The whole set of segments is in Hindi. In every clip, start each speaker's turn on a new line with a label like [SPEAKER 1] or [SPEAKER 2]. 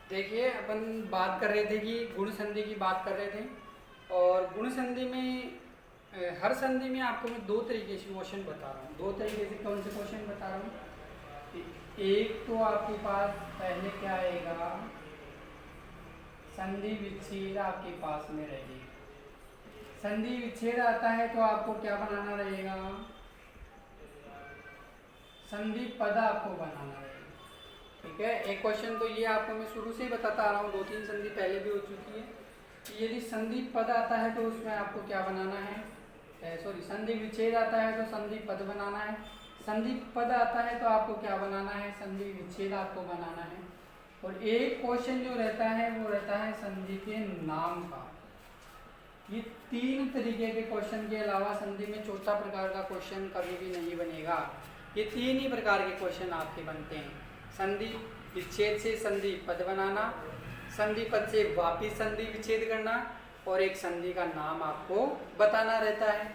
[SPEAKER 1] देखिए अपन बात कर रहे थे कि गुण संधि की बात कर रहे थे। और गुण संधि में हर संधि में आपको मैं दो तरीके से क्वेश्चन बता रहा हूँ। दो तरीके से कौन से क्वेश्चन बता रहा हूँ कि एक तो आपके पास पहले क्या आएगा, संधि विच्छेद आपके पास में रहेगी। संधि विच्छेद आता है तो आपको क्या बनाना रहेगा, संधि पद आपको बनाना रहेगा। ठीक है, एक क्वेश्चन तो ये आपको मैं शुरू से ही बताता आ रहा हूँ, 2-3 संधि पहले भी हो चुकी है कि यदि संधि पद आता है तो उसमें आपको क्या बनाना है, संधि विच्छेद आता है तो संधि पद बनाना है। संधि पद आता है तो आपको क्या बनाना है, संधि विच्छेद आपको बनाना है। और एक क्वेश्चन जो रहता है वो रहता है संधि के नाम का। ये 3 तरीके के क्वेश्चन के अलावा संधि में चौथा प्रकार का क्वेश्चन कभी भी नहीं बनेगा। ये 3 ही प्रकार के क्वेश्चन आपके बनते हैं, संधि विच्छेद से संधि पद बनाना, संधि पद से वापिस संधि विच्छेद करना, और एक संधि का नाम आपको बताना रहता है।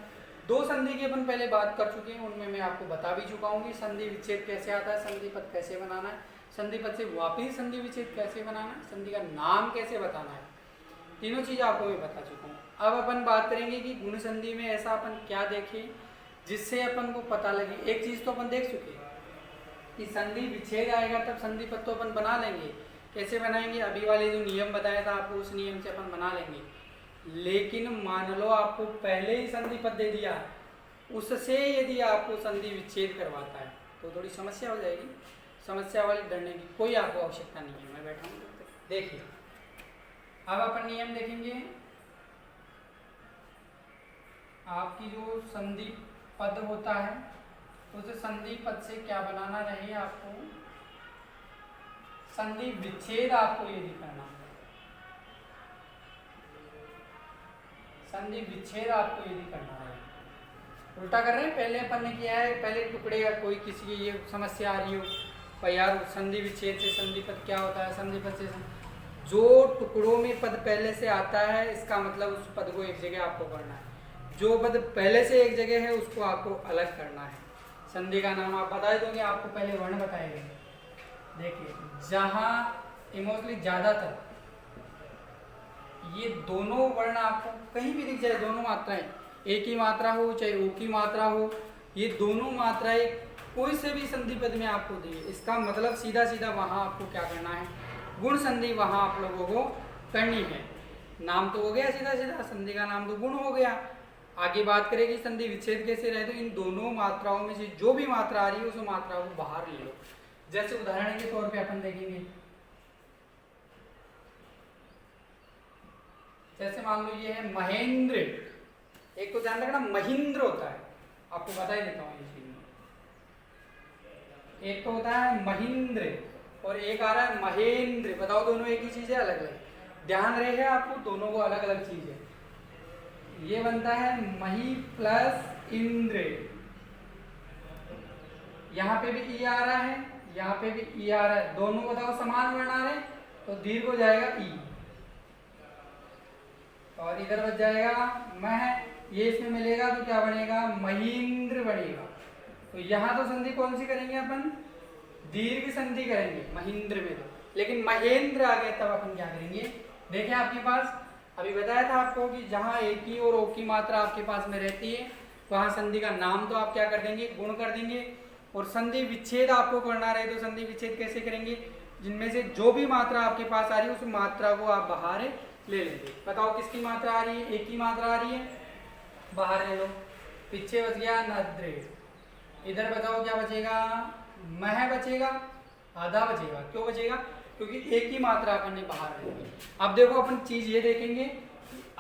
[SPEAKER 1] 2 संधि की अपन पहले बात कर चुके हैं, उनमें मैं आपको बता भी चुका हूँ कि संधि विच्छेद कैसे आता है, संधि पद कैसे बनाना है, संधि पद से वापिस संधि विच्छेद कैसे बनाना है, संधि का नाम कैसे बताना है। तीनों चीज़ आपको मैं बता चुका हूँ। अब अपन बात करेंगे कि गुण संधि में ऐसा अपन क्या देखें जिससे अपन को पता लगे। एक चीज़ तो अपन देख चुके कि संधि विच्छेद आएगा तब संधि पद तो अपन बना लेंगे। कैसे बनाएंगे, अभी वाले जो नियम बताया था आपको उस नियम से अपन बना लेंगे। लेकिन मान लो आपको पहले ही संधि पद दे दिया, उससे यदि आपको संधि विच्छेद करवाता है तो थोड़ी समस्या हो जाएगी। समस्या वाली डरने की कोई आपको आवश्यकता नहीं है, मैं बैठा हूँ। देखिए अब अपन नियम देखेंगे। आपकी जो संधि पद होता है उस संधि पद से क्या बनाना रहे, आपको संधि विच्छेद आपको यदि करना है, संधि विच्छेद आपको यदि करना है, उल्टा कर रहे हैं। पहले अपन ने किया है, पहले टुकड़े, कोई किसी की ये समस्या आ रही हो भाई यार संधि विच्छेद से संधि पद क्या होता है, संधि पद से जो टुकड़ों में पद पहले से आता है इसका मतलब उस पद को एक जगह आपको करना है, जो पद पहले से एक जगह है उसको आपको अलग करना है। संधि का नाम आप बता दोगे, आपको पहले वर्ण बताएंगे। देखिए जहाँ इमोशनली ज़्यादातर ये दोनों वर्ण आपको कहीं भी दिख जाए, दोनों मात्राएं, एक ही मात्रा हो चाहे ओ की मात्रा हो, ये दोनों मात्राएं कोई से भी संधि पद में आपको दी, इसका मतलब सीधा सीधा वहाँ आपको क्या करना है, गुण संधि वहाँ आप लोगों को करनी है। नाम तो हो गया सीधा सीधा, संधि का नाम तो गुण हो गया। आगे बात करें कि संधि विच्छेद कैसे रहे, तो इन दोनों मात्राओं में से जो भी मात्रा आ रही है उस मात्रा को बाहर ले लो। जैसे उदाहरण के तौर पे अपन देखेंगे, जैसे मान लो ये है महेंद्र। एक तो ध्यान रखना महिंद्र होता है, आपको बता ही देता हूँ ये चीज। एक तो होता है महिंद्र और एक आ रहा है महेंद्र। बताओ दोनों एक ही चीज है, अलग अलग? ध्यान रहे आपको, दोनों को अलग अलग चीज है। ये बनता है मही प्लस इंद्र। यहाँ पे भी ई आ रहा है, यहाँ पे भी ई आ रहा है, दोनों बताओ समान वर्ण आ रहे तो दीर्घ हो जाएगा ई, और इधर बच जाएगा मह। ये इसमें मिलेगा तो क्या बनेगा, महींद्र बनेगा। तो यहाँ तो संधि कौन सी करेंगे अपन, दीर्घ संधि करेंगे महींद्र में तो, लेकिन महेंद्र आ गए तब अपन क्या करेंगे। देखिए आपके पास अभी बताया था आपको कि जहाँ एक ही और ओ की मात्रा आपके पास में रहती है वहाँ संधि का नाम तो आप क्या कर देंगे, गुण कर देंगे। और संधि विच्छेद आपको करना रहे तो संधि विच्छेद कैसे करेंगे, जिनमें से जो भी मात्रा आपके पास आ रही है उस मात्रा को आप बाहर ले लेंगे। बताओ किसकी मात्रा आ रही है, एक ही मात्रा आ रही है, बाहर ले लो। पीछे बच गया नद्र, इधर बताओ क्या बचेगा, मह बचेगा, आधा बचेगा। क्यों बचेगा, क्योंकि एक ही मात्रा अपन ने बाहर रखी। अब देखो अपन चीज ये देखेंगे,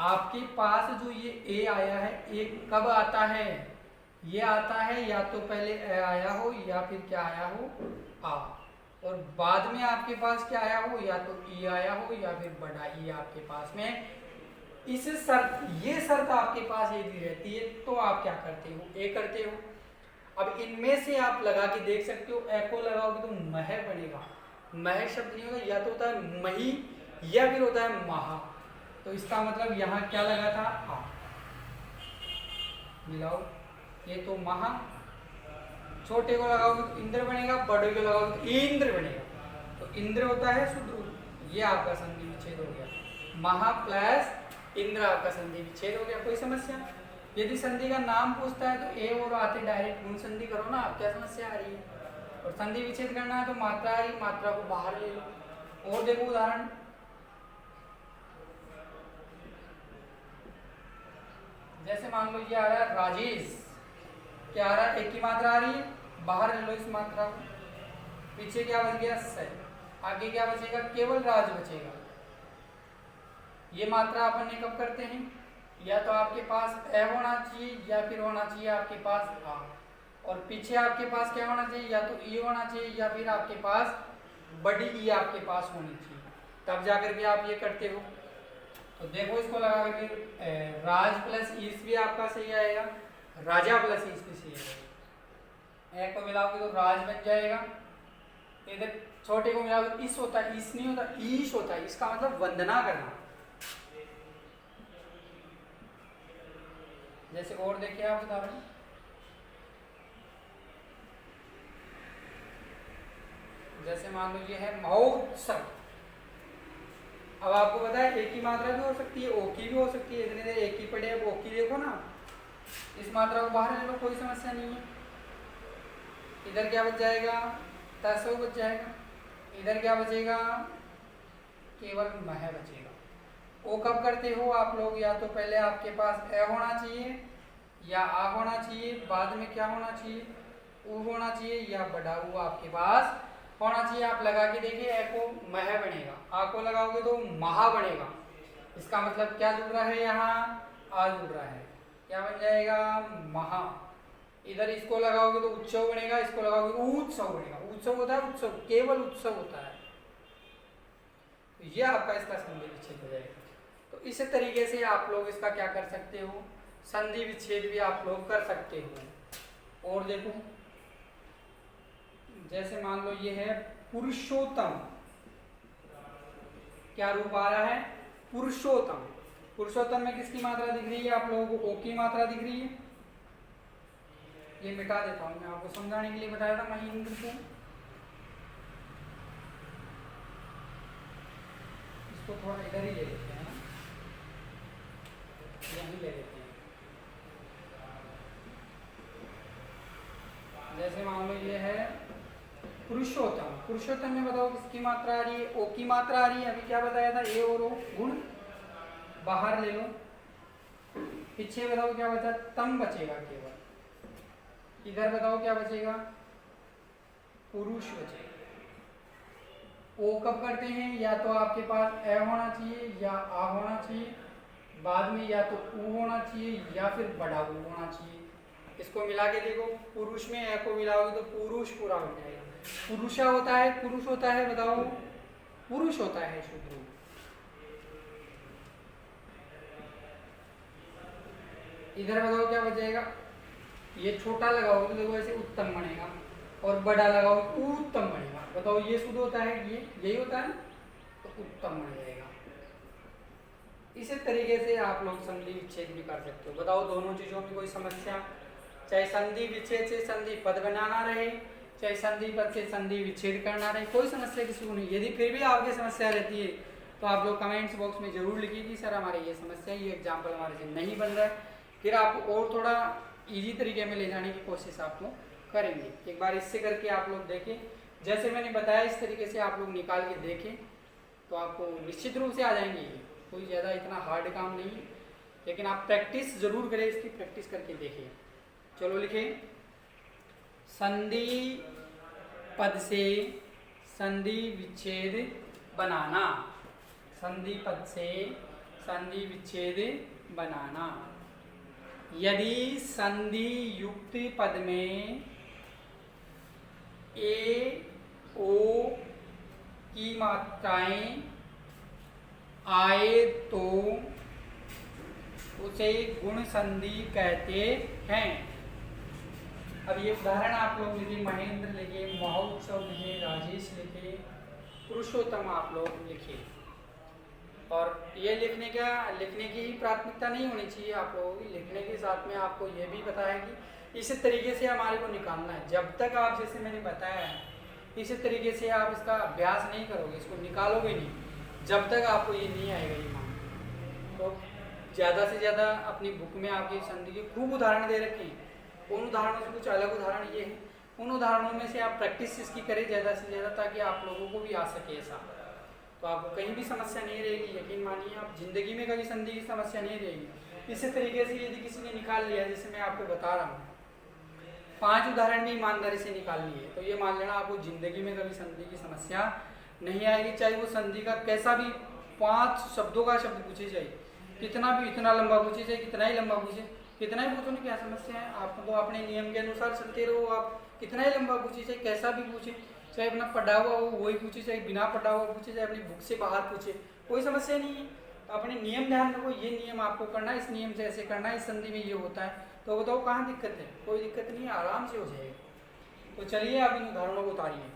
[SPEAKER 1] आपके पास जो ये ए आया है, ए कब आता है, ये आता है या तो पहले ए आया हो या फिर क्या आया हो, आ, और बाद में आपके पास क्या आया हो, या तो ई आया हो या फिर बड़ा ई आपके पास में। इस शर्त, ये शर्त आपके पास यदि रहती है तो आप क्या करते हो, ए करते हो। अब इनमें से आप लगा के देख सकते हो, ए को लगाओगे तो मह बनेगा। मह शब्द नहीं होता, या तो होता है मही या फिर होता है महा। तो इसका मतलब यहाँ क्या लगा था, आ। मिलाओ, ये तो महा, छोटे को लगाओगे तो इंद्र बनेगा, बड़े को लगाओगे तो इंद्र बनेगा। तो इंद्र होता है शुद्ध रूप, ये आपका संधि विच्छेद हो गया। महा प्लस इंद्र आपका संधि विच्छेद हो गया। कोई समस्या? यदि संधि का नाम पूछता है तो ए और आते डायरेक्ट गुण संधि करो ना, आप क्या समस्या आ रही है? और संधि विच्छेद करना है तो मात्रा आ रही, मात्रा को बाहर ले लो। और देखो उदाहरण, जैसे मान लो ये आ रहा है राजेश, क्या आ रहा है? एक की मात्रा आ रही है, बाहर ले लो इस मात्रा को, पीछे क्या बच गया? स, आगे क्या बचेगा? केवल राज बचेगा। ये मात्रा अपन ने कब करते हैं? या तो आपके पास ए होना चाहिए या फिर होना चाहिए आपके पास आ, और पीछे आपके पास क्या होना चाहिए? या तो ई होना चाहिए या फिर आपके पास बड़ी ई आपके पास होनी चाहिए, तब जाकर के आप ये करते हो। तो देखो इसको लगा करके राज प्लस ईस भी आपका सही आएगा, राजा प्लस ईस भी सही आएगा। ए को मिलाओगे तो राज बन जाएगा, इधर छोटे को मिलाओगे इस होता है, इस नहीं होता, ईश होता है। इसका मतलब वंदना करना। जैसे और देखिए आप उदाहरण, जैसे मान लो ये है महोत्सव। अब आपको पता है एक ही मात्रा भी हो सकती है, ओ की भी हो सकती है। इतने देर एक ही पड़े, अब ओ की देखो ना, इस मात्रा को बाहर ले लो, कोई समस्या नहीं है। इधर क्या बच जाएगा? तसव बच जाएगा। इधर क्या बचेगा? केवल मह बचेगा। ओ कब करते हो आप लोग? या तो पहले आपके पास ए होना चाहिए या आ होना चाहिए, बाद में क्या होना चाहिए? उ होना चाहिए, या बड़ा उ आपके पास होना चाहिए। आप लगा के देखिए, ए को मह बनेगा, आ को लगाओगे तो महा बनेगा। इसका मतलब क्या जुड़ रहा है? यहाँ आ जुड़ रहा है, क्या बन जाएगा? महा। इधर इसको लगाओगे तो उत्सव बनेगा, इसको लगाओगे तो उत्सव बनेगा। उत्सव होता है उत्सव, केवल उत्सव होता है। तो ये आपका इसका संधि विच्छेद हो जाएगा। तो इस तरीके से आप लोग इसका क्या कर सकते हो? संधि विच्छेद भी आप लोग कर सकते हो। और देखो, जैसे मान लो ये है पुरुषोत्तम, क्या रूप आ रहा है? पुरुषोत्तम। पुरुषोत्तम में किसकी मात्रा दिख रही है आप लोगों को? ओ की मात्रा दिख रही है। ये मिटा देता हूं, मैं आपको समझाने के लिए बताया था महेंद्र को। इसको थोड़ा इधर ही ले लेते हैं ना, यहीं ले लेते हैं। जैसे मान लो ये है पुरुषोत्तम। पुरुषोत्तम में बताओ किसकी मात्रा आ रही है? ओ की मात्रा आ रही है। अभी क्या बताया था? ए और ओ गुण बाहर ले लो, पीछे बताओ क्या बचा? तम बचेगा केवल। इधर बताओ क्या बचेगा? पुरुष बचेगा। ओ कब करते हैं? या तो आपके पास ए होना चाहिए या आ होना चाहिए, बाद में या तो उ होना चाहिए या फिर बड़ा उ होना चाहिए। इसको मिला के देखो, पुरुष में ए को मिलाओगे तो पुरुष पूरा हो जाएगा। पुरुषा होता है, पुरुष होता है, बताओ पुरुष होता है शुद्ध रूप। इधर बताओ क्या बचेगा? ये छोटा लगाओगे तो देखो ऐसे उत्तम बनेगा, और बड़ा लगाओगे तो उत्तम बनेगा। बताओ ये शुद्ध होता है, ये यही होता है, तो उत्तम बन जाएगा। इसी तरीके से आप लोग संधि विच्छेद भी कर सकते हो। बताओ दोनों चीजों में कोई समस्या? चाहे संधि विच्छेद से संधि पद बनाना रहे, चाहे संधि पद से संधि विच्छेद करना रहे, कोई समस्या किसी को नहीं। यदि फिर भी आपकी समस्या रहती है तो आप लोग कमेंट्स बॉक्स में जरूर लिखिए कि सर हमारी ये समस्या, ये एग्जाम्पल हमारे से नहीं बन रहा है। फिर आपको और थोड़ा इजी तरीके में ले जाने की कोशिश आप लोग करेंगे। एक बार इससे करके आप लोग देखें, जैसे मैंने बताया इस तरीके से आप लोग निकाल के देखें तो आपको निश्चित रूप से आ जाएंगे। कोई ज़्यादा इतना हार्ड काम नहीं है, लेकिन आप प्रैक्टिस जरूर करें, इसकी प्रैक्टिस करके देखिए। चलो लिखें, संधि पद से संधि विच्छेद बनाना। संधि पद से संधि विच्छेद बनाना। यदि संधि युक्त पद में ए ओ की मात्राएं आए तो उसे गुण संधि कहते हैं। अब ये उदाहरण आप लोग लिखे, महेंद्र लिखे, महोत्सव लिखे, राजेश लिखे, पुरुषोत्तम आप लोग लिखे। और ये लिखने की ही प्राथमिकता नहीं होनी चाहिए आप लोगों की। लिखने के साथ में आपको ये भी पता है कि इसी तरीके से हमारे को निकालना है। जब तक आप, जैसे मैंने बताया है, इसी तरीके से आप इसका अभ्यास नहीं करोगे, इसको निकालोगे नहीं, जब तक आपको ये नहीं आएगा ये मान। तो ज़्यादा से ज़्यादा अपनी बुक में आपकी संधि के खूब उदाहरण दे रखे हैं। उन उदाहरणों से कुछ अलग उदाहरण ये है, उन उदाहरणों में से आप प्रैक्टिस इसकी करें ज़्यादा से ज़्यादा, ताकि आप लोगों को भी आ सके ऐसा। तो आपको कहीं भी समस्या नहीं रहेगी, यकीन मानिए आप जिंदगी में कभी संधि की समस्या नहीं रहेगी। इसी तरीके से यदि किसी ने निकाल लिया, जैसे मैं आपको बता रहा हूँ 5 उदाहरण भी ईमानदारी से निकाल लिए, तो ये मान लेना आपको जिंदगी में कभी संधि की समस्या नहीं आएगी। चाहे वो संधि का कैसा भी 5 शब्दों का शब्द पूछे जाए, कितना भी, इतना लंबा पूछे जाए, कितना ही लंबा पूछे, कितना ही पूछो ना, क्या समस्या है। आप तो अपने नियम के अनुसार चलते रहो, आप कितना ही लंबा पूछे चाहे कैसा भी पूछे, चाहे अपना पढ़ा हुआ हो वही पूछे, चाहे बिना पढ़ा हुआ पूछे, चाहे अपनी बुक से बाहर पूछे, कोई समस्या नहीं है। अपने नियम ध्यान रखो, ये नियम आपको करना है, इस नियम से ऐसे करना है, इस संधि में ये होता है, तो बताओ कहाँ दिक्कत है? कोई दिक्कत नहीं है, आराम से हो जाएगा। तो चलिए आप इन उदाहरणों को उतारिए।